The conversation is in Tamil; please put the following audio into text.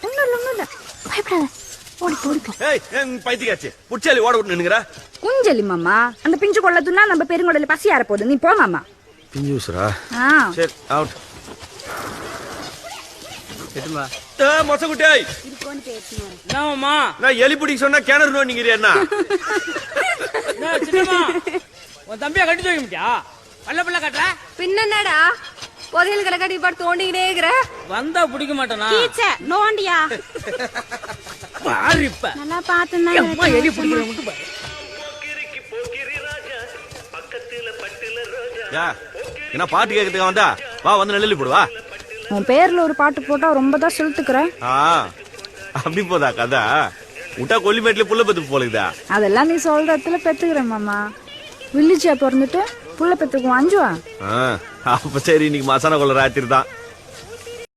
ஒண்ணும் இல்ல பயப்படாத. பைத்தியாச்சு புடிச்சாலி ஓட விட்டு நின்னுங்கற குஞ்சலி மாமா. அந்த பிஞ்சு கொள்ளதுன்னா நம்ம பெருங்கொடல பசி ஆற போகுது. நீ போ மாமா. பிஞ்சுஸ்ரா சரி அவுட். எட்டுமா மொசகுட்டாய் இதுக்கோன்னு பேசுமா. என்னம்மா நான் எலி பிடிக்க சொன்னா கிணறு நோண்டிங்கறியா என்ன? சின்னம்மா உன் தம்பியா கட்டி தூக்க முடியா? பல்ல பல்ல கட்டுற பின்னடா புதையல்களை கட்டி பாட்டு தோண்டிக்கிட்டே இருக்கிற. வந்தா பிடிக்க மாட்டானா? நோண்டியா பாரு இப்ப நல்லா பாத்துனா அம்மா எலி பிடிக்கிற மட்டும் பாரு. என்ன பாட்டு கேட்கறதுக்கு வந்தா வா வந்து நெல்லி போடுவா. உன் பேர்ல ஒரு பாட்டு போட்டா ரொம்ப தான் செலுத்துக்கிற. அப்படி போதா கதா விட்டா கொல்லிமேட்ல புள்ள பெத்து போலுதா. அதெல்லாம் நீ சொல்ற இடத்துல பெத்துக்கிறேன் மாமா. வில்லிச்சியா பிறந்துட்டு புள்ள பெத்துக்குவோம் அஞ்சுவா. அப்ப சரி இன்னைக்கு மசானா கொள்ள ராத்திரி தான்.